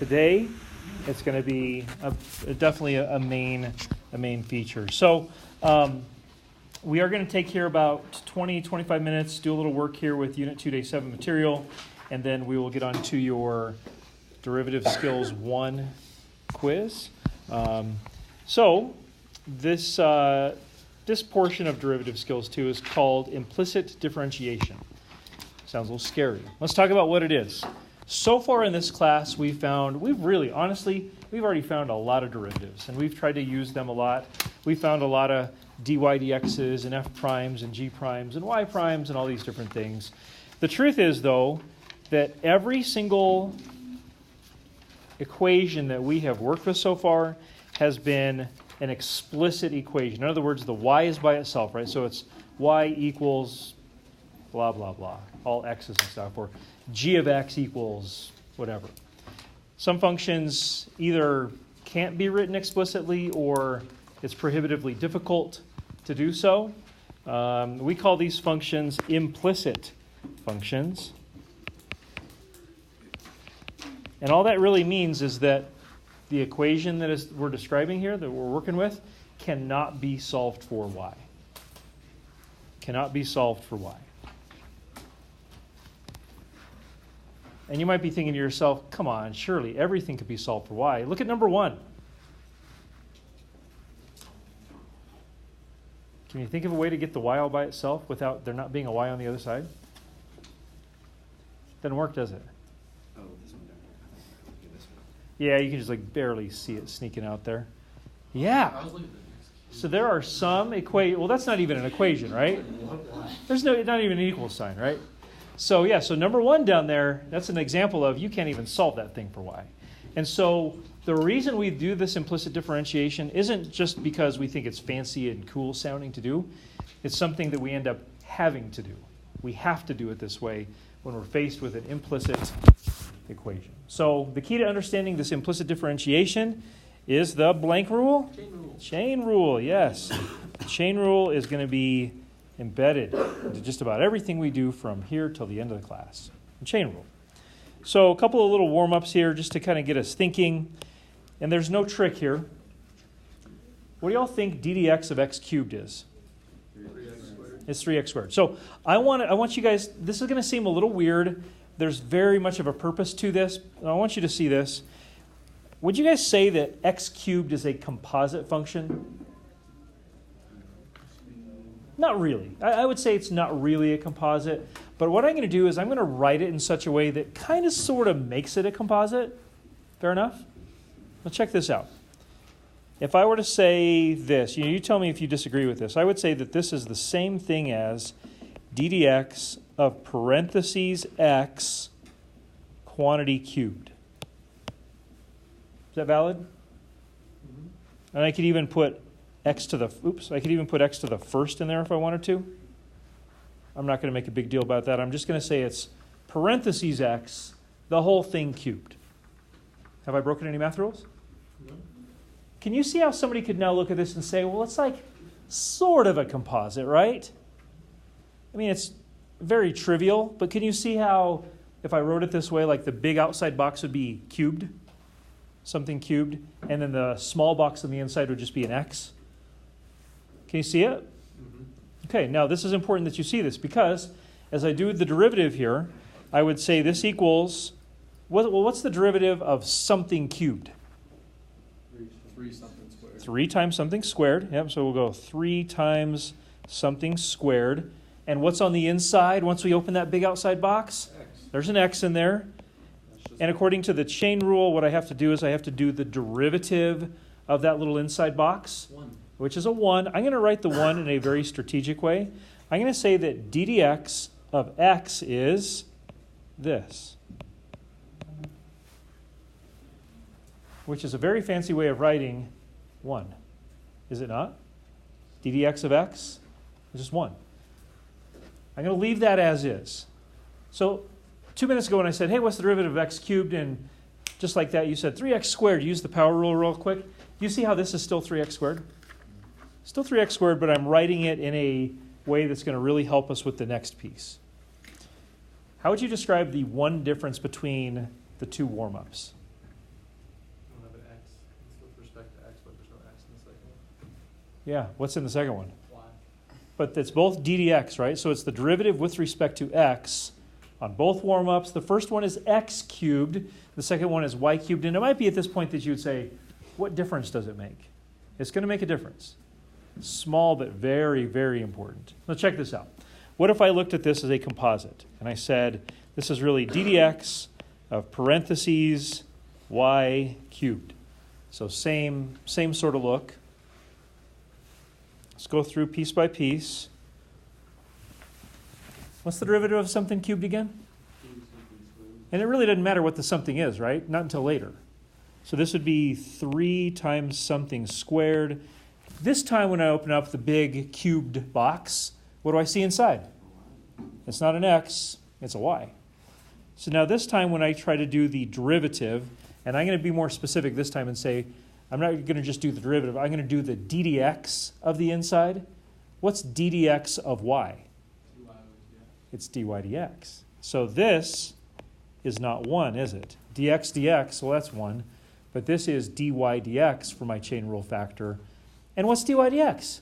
today it's going to be definitely a main feature. So we are going to take here about 20-25 minutes, do a little work here with Unit 2, Day 7 material, and then we will get on to your Derivative Skills 1 quiz. So this portion of Derivative Skills 2 is called Implicit Differentiation. Sounds a little scary. Let's talk about what it is. So far in this class, we've already found a lot of derivatives, and we've tried to use them a lot. We found a lot of dy dx's and f primes and g primes and y primes and all these different things. The truth is, though, that every single equation that we have worked with so far has been an explicit equation. In other words, the y is by itself, right? So it's y equals blah, blah, blah, all x's and stuff, or g of x equals whatever. Some functions either can't be written explicitly or it's prohibitively difficult to do so. We call these functions implicit functions. And all that really means is that the equation that we're describing here, that we're working with, cannot be solved for y. Cannot be solved for y. And you might be thinking to yourself, come on, surely everything could be solved for y. Look at number 1. Can you think of a way to get the y all by itself without there not being a y on the other side? Doesn't work, does it? Oh, this one down here. This one. Yeah, you can just barely see it sneaking out there. Yeah. So there are some well, that's not even an equation, right? There's not even an equal sign, right? So yeah, so number 1 down there, that's an example of you can't even solve that thing for y. And so the reason we do this implicit differentiation isn't just because we think it's fancy and cool sounding to do. It's something that we end up having to do. We have to do it this way when we're faced with an implicit equation. So the key to understanding this implicit differentiation is the blank rule? Chain rule. Chain rule, yes. The chain rule is going to be embedded into just about everything we do from here till the end of the class. The chain rule. So a couple of little warm-ups here just to kind of get us thinking. And there's no trick here. What do y'all think d dx of x cubed is? 3x squared. It's 3x squared. So I want you guys, this is going to seem a little weird. There's very much of a purpose to this. I want you to see this. Would you guys say that x cubed is a composite function? Not really. I would say it's not really a composite. But what I'm going to do is I'm going to write it in such a way that kind of sort of makes it a composite. Fair enough? Well, check this out. If I were to say this, you tell me if you disagree with this. I would say that this is the same thing as d dx of parentheses x quantity cubed. Is that valid? Mm-hmm. And I could even put x to the first in there if I wanted to. I'm not going to make a big deal about that. I'm just going to say it's parentheses x, the whole thing cubed. Have I broken any math rules? No. Can you see how somebody could now look at this and say, well, it's like sort of a composite, right? I mean, it's very trivial, but can you see how if I wrote it this way, like the big outside box would be cubed, something cubed, and then the small box on the inside would just be an x? Can you see it? Mm-hmm. Okay, now this is important that you see this because as I do the derivative here, I would say this equals, what's the derivative of something cubed? 3 something squared. 3 times something squared. Yep, so we'll go 3 times something squared. And what's on the inside once we open that big outside box? X. There's an x in there. And according to the chain rule, what I have to do is I have to do the derivative of that little inside box, 1. which is a 1. I'm going to write the 1 in a very strategic way. I'm going to say that d dx of x is this, which is a very fancy way of writing 1. Is it not? d dx of x is just 1. I'm going to leave that as is. So 2 minutes ago when I said, hey, what's the derivative of x cubed? And just like that, you said 3x squared. Use the power rule real quick. You see how this is still 3x squared? Still 3x squared, but I'm writing it in a way that's going to really help us with the next piece. How would you describe the one difference between the two warm-ups? Yeah, what's in the second one? But it's both d dx, right? So it's the derivative with respect to x on both warm-ups. The first one is x cubed. The second one is y cubed. And it might be at this point that you would say, what difference does it make? It's going to make a difference. Small, but very, very important. Now check this out. What if I looked at this as a composite? And I said, this is really d dx of parentheses y cubed. So same sort of look. Let's go through piece by piece. What's the derivative of something cubed again? And it really doesn't matter what the something is, right? Not until later. So this would be 3 times something squared. This time when I open up the big cubed box, what do I see inside? It's not an x, it's a y. So now this time when I try to do the derivative, and I'm going to be more specific this time and say, I'm not going to just do the derivative, I'm going to do the d dx of the inside. What's d dx of y? It's dy dx. So this is not 1, is it? Dx dx, well that's 1. But this is dy dx for my chain rule factor. And what's dy dx?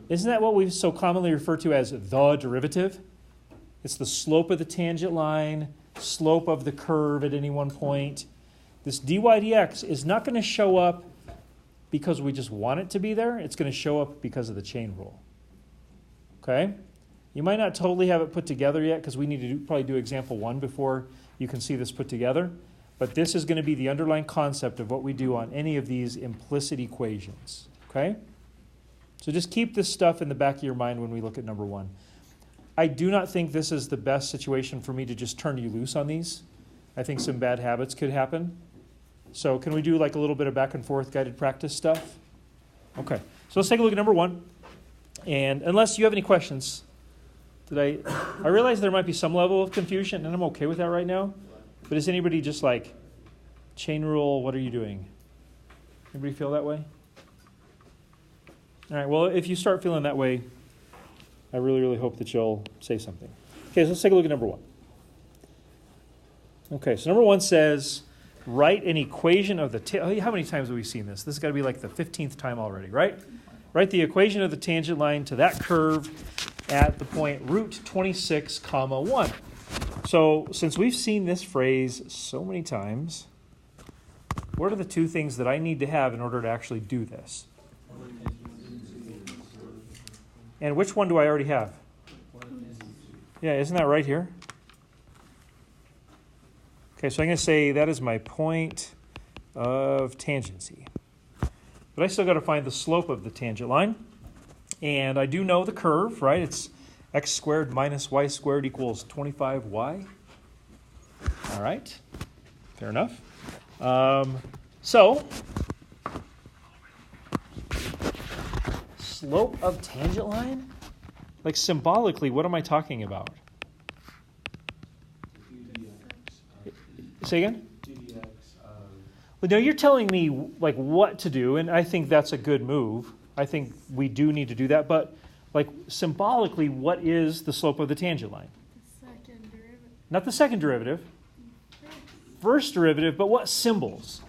Isn't that what we so commonly refer to as the derivative? It's the slope of the tangent line, slope of the curve at any one point. This dy dx is not going to show up because we just want it to be there. It's going to show up because of the chain rule. Okay? You might not totally have it put together yet because we need to probably do example 1 before you can see this put together. But this is going to be the underlying concept of what we do on any of these implicit equations. Okay? So just keep this stuff in the back of your mind when we look at number 1. I do not think this is the best situation for me to just turn you loose on these. I think some bad habits could happen. So can we do like a little bit of back and forth guided practice stuff? Okay. So let's take a look at number 1. And unless you have any questions, I realize there might be some level of confusion, and I'm okay with that right now. But is anybody just like, chain rule, what are you doing? Anybody feel that way? All right, well, if you start feeling that way, I really, really hope that you'll say something. Okay, so let's take a look at number 1. Okay, so number 1 says, write an equation of the... how many times have we seen this? This has got to be like the 15th time already, right? Write the equation of the tangent line to that curve at the point root 26, comma 1. So since we've seen this phrase so many times, what are the 2 things that I need to have in order to actually do this? And which one do I already have? Yeah, isn't that right here? Okay, so I'm going to say that is my point of tangency. But I still got to find the slope of the tangent line. And I do know the curve, right? It's x squared minus y squared equals 25y. All right, fair enough. So, slope of tangent line? Like symbolically, what am I talking about? Say again? Well, no, you're telling me like what to do, and I think that's a good move. I think we do need to do that, but like symbolically, what is the slope of the tangent line? The second derivative. Not the second derivative. First derivative, but what symbols?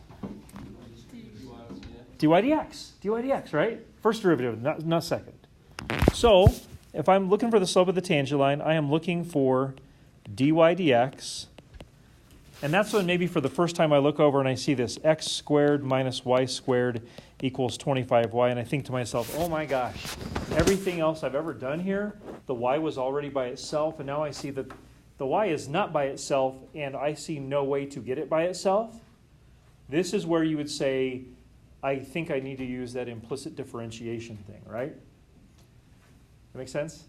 dy dx. dy dx, right? First derivative, not second. So, if I'm looking for the slope of the tangent line, I am looking for dy dx. And that's when maybe for the first time I look over and I see this x squared minus y squared equals 25y, and I think to myself, oh my gosh, everything else I've ever done here, the y was already by itself, and now I see that the y is not by itself, and I see no way to get it by itself. This is where you would say, I think I need to use that implicit differentiation thing, right? That make sense?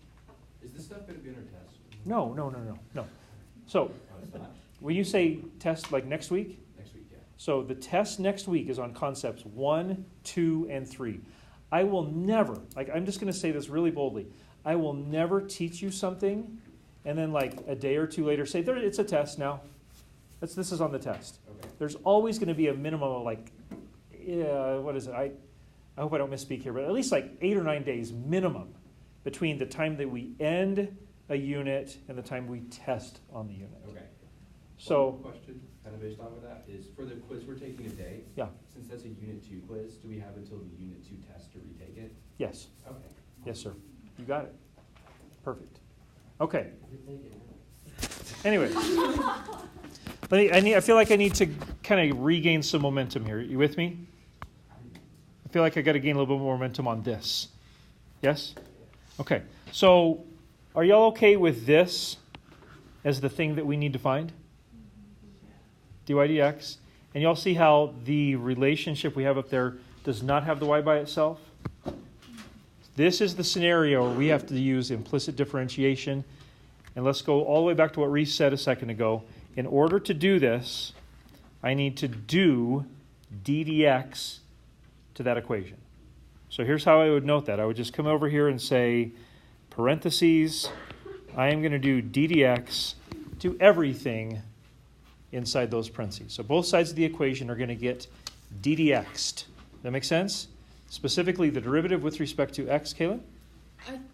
Is this stuff going to be in our test? No. So, when you say test like next week? Next week, yeah. So the test next week is on concepts 1, 2, and 3. I will never, like I'm just going to say this really boldly, I will never teach you something and then like a day or 2 later say, there, it's a test now. This is on the test. Okay. There's always going to be a minimum of like, what is it? I hope I don't misspeak here, but at least like 8 or 9 days minimum between the time that we end a unit and the time we test on the unit. Okay. So, One question, kind of based off of that, is for the quiz we're taking today. Yeah. Since that's a Unit 2 quiz, do we have until the Unit 2 test to retake it? yes. Okay. Yes, sir. You got it. Perfect. Okay. Anyway. I feel like I need to kind of regain some momentum here. You with me? I feel like I got to gain a little bit more momentum on this. Yes? Okay. So, are y'all okay with this as the thing that we need to find? dy dx. And y'all see how the relationship we have up there does not have the y by itself? This is the scenario where we have to use implicit differentiation. And let's go all the way back to what Reese said a second ago. In order to do this, I need to do d dx to that equation. So here's how I would note that. I would just come over here and say, parentheses, I am going to do d dx to everything inside those parentheses. So both sides of the equation are going to get d dx'd. That make sense? Specifically, the derivative with respect to x, Kayla?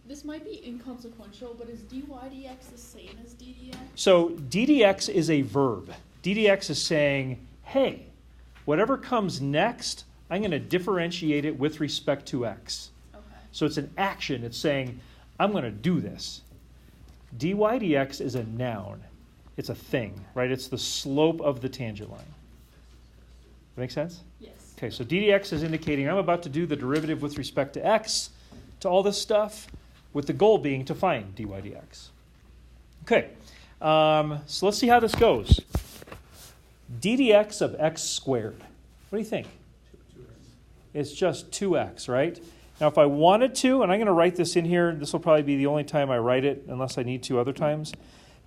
This might be inconsequential, but is dy dx the same as ddx? So d dx is a verb. d dx is saying, hey, whatever comes next, I'm going to differentiate it with respect to x. Okay. So it's an action. It's saying, I'm going to do this. dy dx is a noun. It's a thing, right? It's the slope of the tangent line. That make sense? Yes. Okay, so d dx is indicating I'm about to do the derivative with respect to x, to all this stuff, with the goal being to find dy dx. Okay, so let's see how this goes. d dx of x squared. What do you think? It's just 2x, right? Now, if I wanted to, and I'm going to write this in here, this will probably be the only time I write it, unless I need to other times.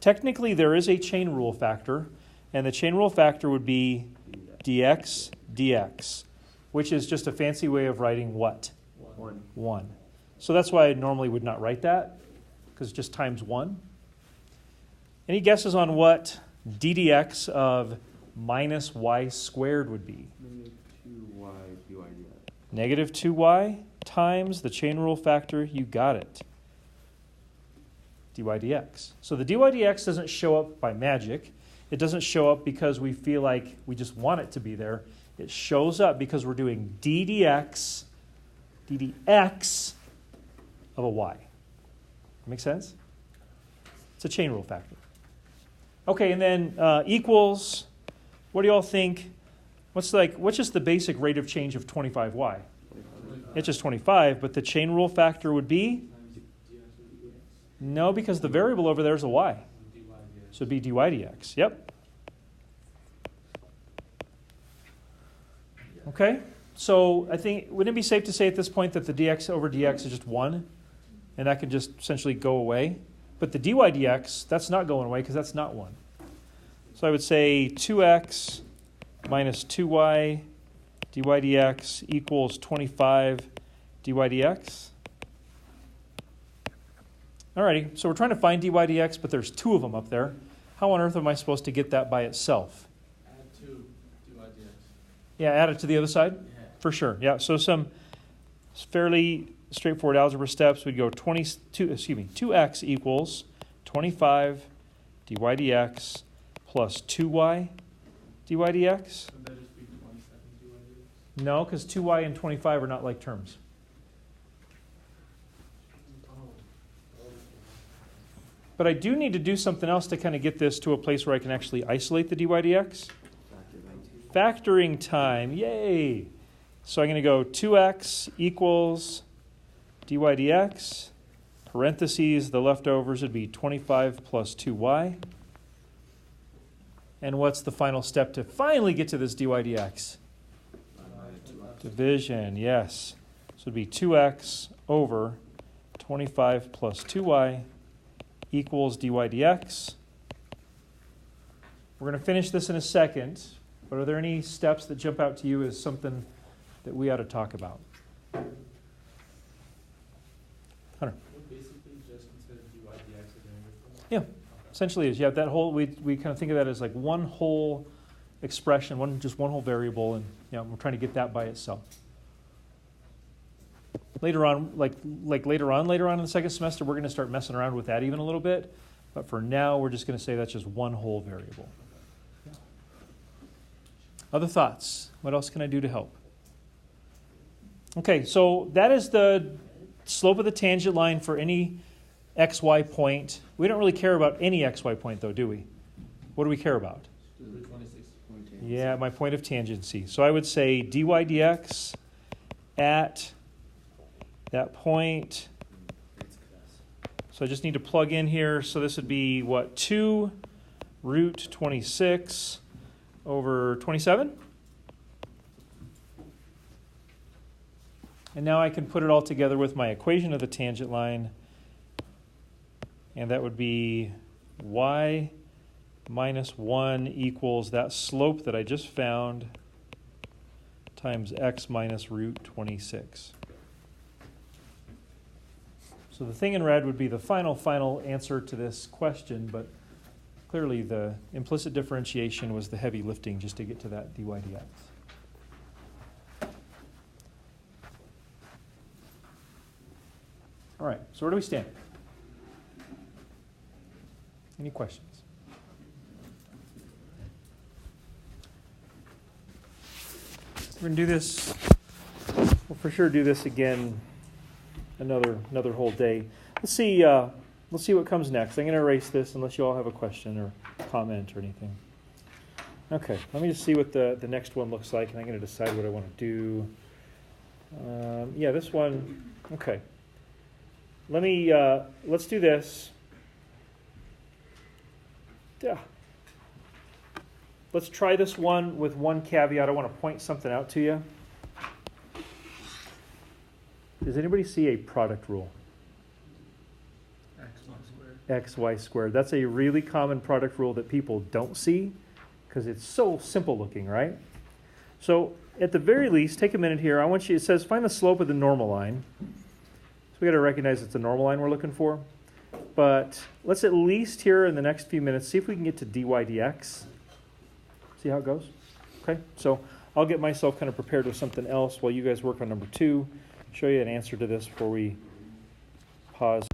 Technically, there is a chain rule factor, and the chain rule factor would be dx dx, which is just a fancy way of writing what? 1. So that's why I normally would not write that, because it's just times 1. Any guesses on what d dx of minus y squared would be? Negative 2y times the chain rule factor. You got it. dy dx. So the dy dx doesn't show up by magic. It doesn't show up because we feel like we just want it to be there. It shows up because we're doing d dx of a y. Make sense? It's a chain rule factor. Okay, and then equals, what do y'all think? What's just the basic rate of change of 25y? It's just 25, but the chain rule factor would be? No, because the variable over there is a y. So it'd be dy dx. Yep. Okay, so I think, wouldn't it be safe to say at this point that the dx over dx is just 1? And that can just essentially go away? But the dy dx, that's not going away because that's not 1. So I would say 2x minus 2y dy dx equals 25 dy dx. Alrighty, so we're trying to find dy dx, but there's 2 of them up there. How on earth am I supposed to get that by itself? Add 2 dy dx. Yeah, add it to the other side? Yeah. For sure, yeah. So some fairly straightforward algebra steps. We'd go 2x equals 25 dy dx plus 2y dy dx. Would that just be 27 dy dx? No, because 2y and 25 are not like terms. But I do need to do something else to kind of get this to a place where I can actually isolate the dy dx. Factoring time, yay! So I'm going to go 2x equals dy dx, parentheses, the leftovers would be 25 plus 2y. And what's the final step to finally get to this dy dx? Division, yes. So it would be 2x over 25 plus 2y equals dy dx. We're going to finish this in a second, but are there any steps that jump out to you as something that we ought to talk about? Hunter. Basically just consider dy dx as an variable. Yeah, essentially is. You have that whole, we kind of think of that as like one whole expression, just one whole variable, and we're trying to get that by itself. Later on, later on in the second semester, we're going to start messing around with that even a little bit. But for now, we're just going to say that's just one whole variable. Other thoughts? What else can I do to help? Okay, so that is the slope of the tangent line for any xy point. We don't really care about any xy point, though, do we? What do we care about? Route 26. Yeah, my point of tangency. So I would say dy dx at that point. So I just need to plug in here. So this would be, what, 2 root 26 over 27? And now I can put it all together with my equation of the tangent line. And that would be y minus 1 equals that slope that I just found times x minus root 26. So the thing in red would be the final answer to this question, but clearly the implicit differentiation was the heavy lifting just to get to that dy dx. All right, so where do we stand? Any questions? We're going to do this, we'll for sure do this again another whole day. Let's see what comes next. I'm going to erase this unless you all have a question or comment or anything. Okay, let me just see what the next one looks like, and I'm going to decide what I want to do. Yeah, this one, okay. Let's do this. Yeah. Let's try this one with one caveat. I want to point something out to you. Does anybody see a product rule? XY squared. That's a really common product rule that people don't see because it's so simple looking, right? So at the very least, take a minute here. I want you, it says find the slope of the normal line. So we got to recognize it's a normal line we're looking for. But let's at least here in the next few minutes see if we can get to dy dx. See how it goes? Okay, so I'll get myself kind of prepared with something else while you guys work on number 2. Show you an answer to this before we pause.